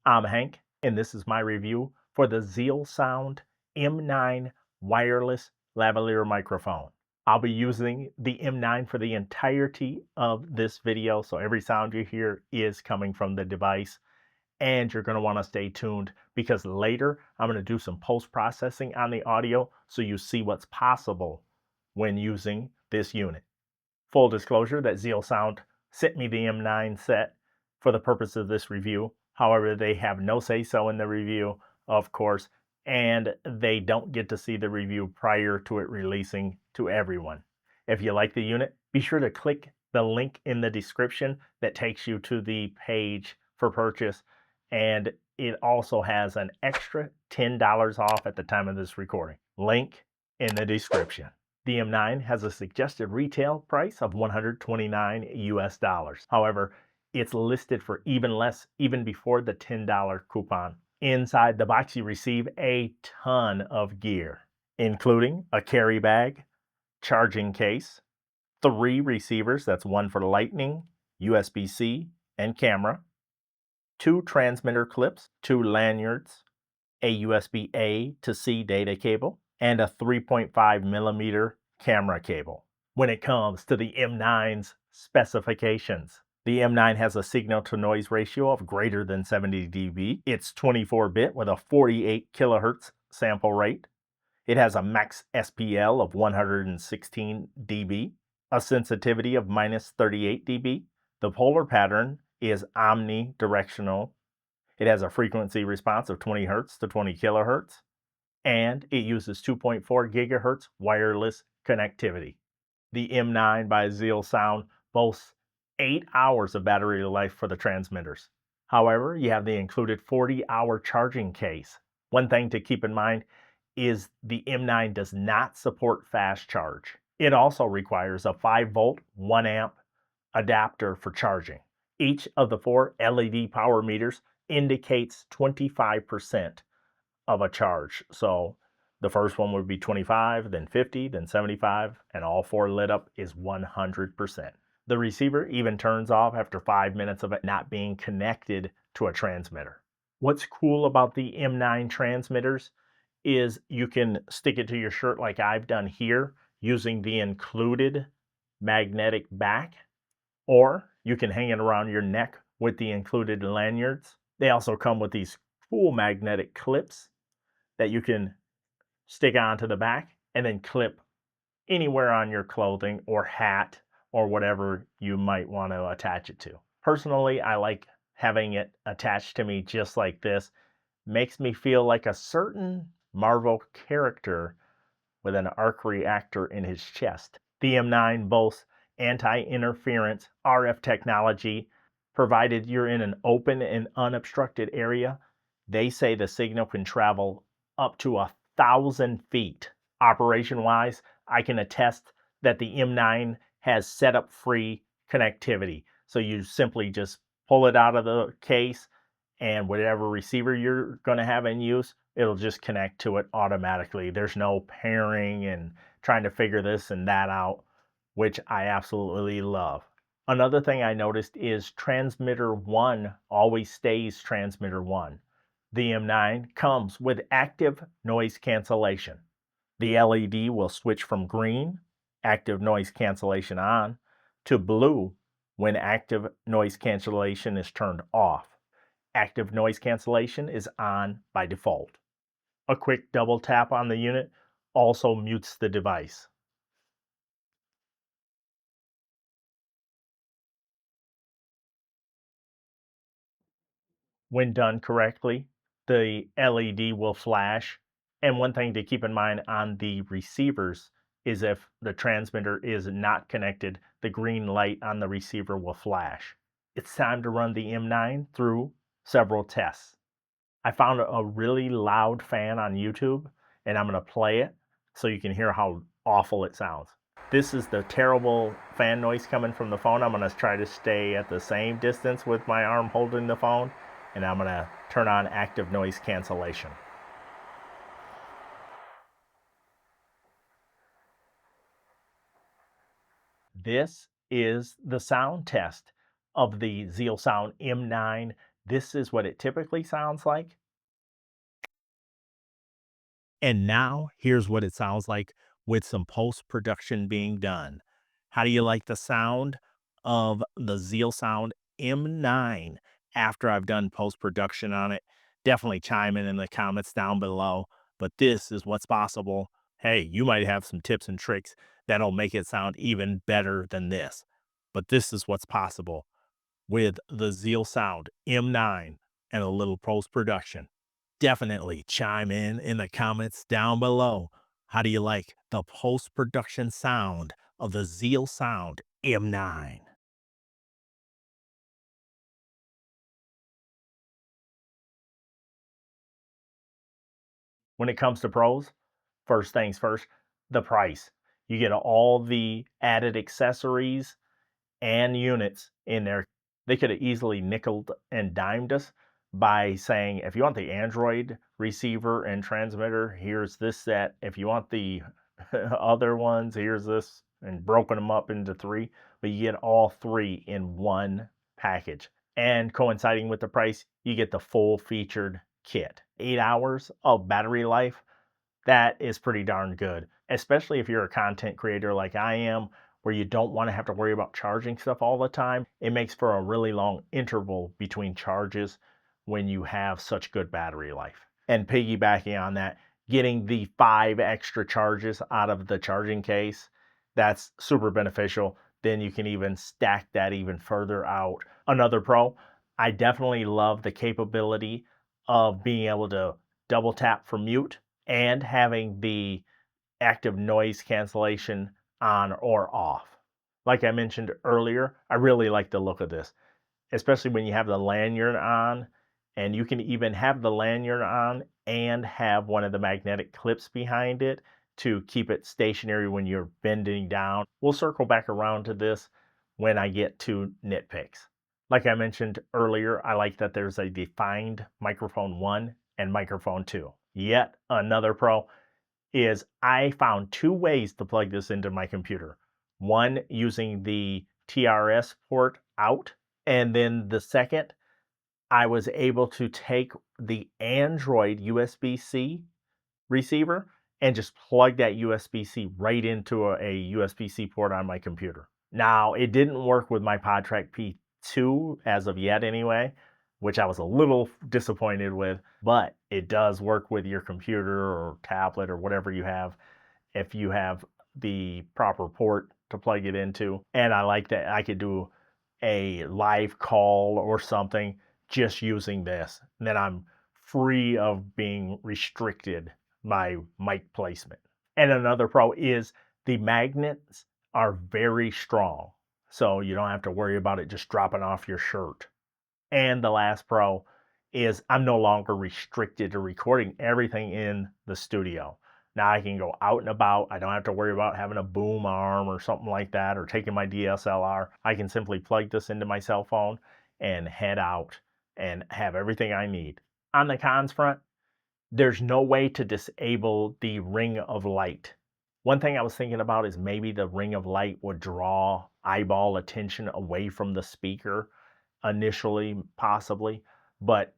I'm Hank, and this is my review for the ZealSound M9 wireless lavalier microphone. I'll be using the M9 for the entirety of this video, so every sound you hear is coming from the device, and you're going to want to stay tuned because later I'm going to do some post-processing on the audio so you see what's possible when using this unit. Full disclosure that ZealSound sent me the M9 set for the purpose of this review. However, they have no say-so in the review, of course, and they don't get to see the review prior to it releasing to everyone. If you like the unit, be sure to click the link in the description that takes you to the page for purchase, and it also has an extra $10 off at the time of this recording. Link in the description. The M9 has a suggested retail price of $129 US. However, it's listed for even less even before the $10 coupon. Inside the box, you receive a ton of gear, including a carry bag, charging case, 3 receivers, that's one for Lightning, USB-C, and camera, 2 transmitter clips, 2 lanyards, a USB-A to C data cable, and a 3.5 millimeter camera cable. When it comes to the M9's specifications, the M9 has a signal to noise ratio of greater than 70 dB. It's 24-bit with a 48 kilohertz sample rate. It has a max SPL of 116 dB, a sensitivity of minus 38 dB. The polar pattern is omnidirectional. It has a frequency response of 20 Hz to 20 kHz, and it uses 2.4 GHz wireless connectivity. The M9 by ZealSound boasts 8 hours of battery life for the transmitters. However, you have the included 40-hour charging case. One thing to keep in mind is the M9 does not support fast charge. It also requires a 5-volt, 1-amp adapter for charging. Each of the 4 LED power meters indicates 25% of a charge. So the first one would be 25, then 50, then 75, and all 4 lit up is 100%. The receiver even turns off after 5 minutes of it not being connected to a transmitter. What's cool about the M9 transmitters is you can stick it to your shirt like I've done here using the included magnetic back, or you can hang it around your neck with the included lanyards. They also come with these cool magnetic clips that you can stick onto the back and then clip anywhere on your clothing or hat or whatever you might want to attach it to. Personally, I like having it attached to me just like this. Makes me feel like a certain Marvel character with an arc reactor in his chest. The M9 boasts anti-interference RF technology. Provided you're in an open and unobstructed area, they say the signal can travel up to 1,000 feet. Operation-wise, I can attest that the M9 has setup-free connectivity. So you simply just pull it out of the case, and whatever receiver you're going to have in use, it'll just connect to it automatically. There's no pairing and trying to figure this and that out, which I absolutely love. Another thing I noticed is transmitter 1 always stays transmitter 1. The M9 comes with active noise cancellation. The LED will switch from green, active noise cancellation on, to blue when active noise cancellation is turned off. Active noise cancellation is on by default. A quick double tap on the unit also mutes the device. When done correctly, the LED will flash. And one thing to keep in mind on the receivers is if the transmitter is not connected, the green light on the receiver will flash. It's time to run the M9 through several tests. I found a really loud fan on YouTube, and I'm going to play it so you can hear how awful it sounds. This is the terrible fan noise coming from the phone. I'm going to try to stay at the same distance with my arm holding the phone, and I'm going to turn on active noise cancellation. This is the sound test of the ZealSound M9 This is what it typically sounds like. And now here's what it sounds like with some post-production being done. How do you like the sound of the ZealSound M9 after I've done post-production on it? Definitely chime in the comments down below. But this is what's possible. Hey, you might have some tips and tricks that'll make it sound even better than this. But this is what's possible with the ZealSound M9 and a little post-production. Definitely chime in the comments down below. How do you like the post-production sound of the ZealSound M9? When it comes to pros, first things first, the price. You get all the added accessories and units in there. They could have easily nickeled and dimed us by saying, if you want the Android receiver and transmitter, here's this set. If you want the other ones, here's this, and broken them up into three. But you get all three in one package. And coinciding with the price, you get the full featured kit. 8 hours of battery life, that is pretty darn good, especially if you're a content creator like I am, where you don't want to have to worry about charging stuff all the time. It makes for a really long interval between charges when you have such good battery life. And piggybacking on that, getting the 5 extra charges out of the charging case, that's super beneficial. Then you can even stack that even further out. Another pro, I definitely love the capability of being able to double tap for mute and having the active noise cancellation on or off. Like I mentioned earlier, I really like the look of this, especially when you have the lanyard on, and you can even have the lanyard on and have one of the magnetic clips behind it to keep it stationary when you're bending down. We'll circle back around to this when I get to nitpicks. Like I mentioned earlier, I like that there's a defined microphone 1 and microphone 2. Yet another pro is I found 2 ways to plug this into my computer. One using the TRS port out, and then the second, I was able to take the Android USB-C receiver and just plug that USB-C right into a USB-C port on my computer. Now, it didn't work with my PodTrack P2 as of yet anyway, which I was a little disappointed with, but it does work with your computer or tablet or whatever you have if you have the proper port to plug it into. And I like that I could do a live call or something just using this. And then I'm free of being restricted by mic placement. And another pro is the magnets are very strong. So you don't have to worry about it just dropping off your shirt. And the last pro is I'm no longer restricted to recording everything in the studio. Now I can go out and about. I don't have to worry about having a boom arm or something like that or taking my DSLR. I can simply plug this into my cell phone and head out and have everything I need. On the cons front, there's no way to disable the ring of light. One thing I was thinking about is maybe the ring of light would draw eyeball attention away from the speaker initially, possibly, but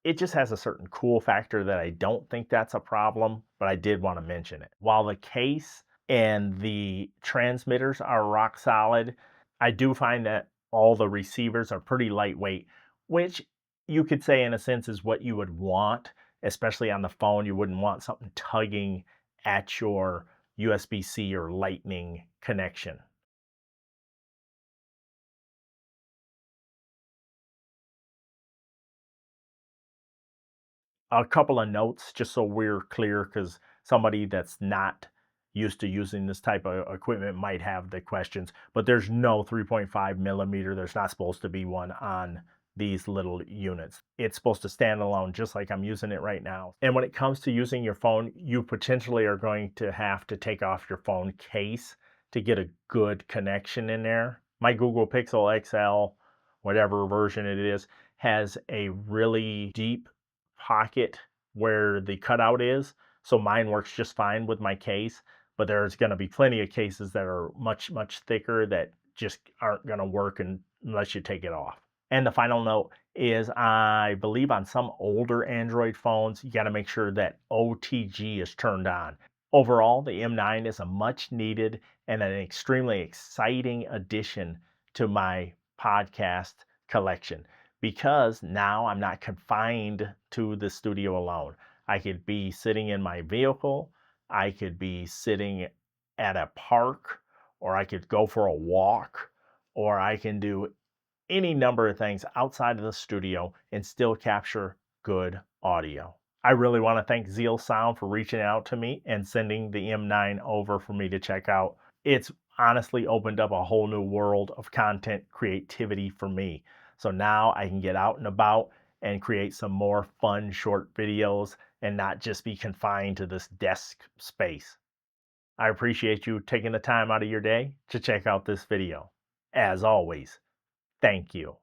it just has a certain cool factor that I don't think that's a problem, but I did want to mention it. While the case and the transmitters are rock solid, I do find that all the receivers are pretty lightweight, which you could say in a sense is what you would want, especially on the phone. You wouldn't want something tugging at your USB-C or Lightning connection. A couple of notes just so we're clear, because somebody that's not used to using this type of equipment might have the questions, but there's no 3.5 millimeter. There's not supposed to be one on these little units. It's supposed to stand alone just like I'm using it right now. And when it comes to using your phone, you potentially are going to have to take off your phone case to get a good connection in there. My Google Pixel XL, whatever version it is, has a really deep pocket where the cutout is. So mine works just fine with my case, but there's going to be plenty of cases that are much, much thicker that just aren't going to work unless you take it off. And the final note is I believe on some older Android phones, you got to make sure that OTG is turned on. Overall, the M9 is a much needed and an extremely exciting addition to my podcast collection because now I'm not confined to the studio alone. I could be sitting in my vehicle, I could be sitting at a park, or I could go for a walk, or I can do any number of things outside of the studio and still capture good audio. I really want to thank ZealSound for reaching out to me and sending the M9 over for me to check out. It's honestly opened up a whole new world of content creativity for me. So now I can get out and about and create some more fun short videos and not just be confined to this desk space. I appreciate you taking the time out of your day to check out this video. As always, thank you.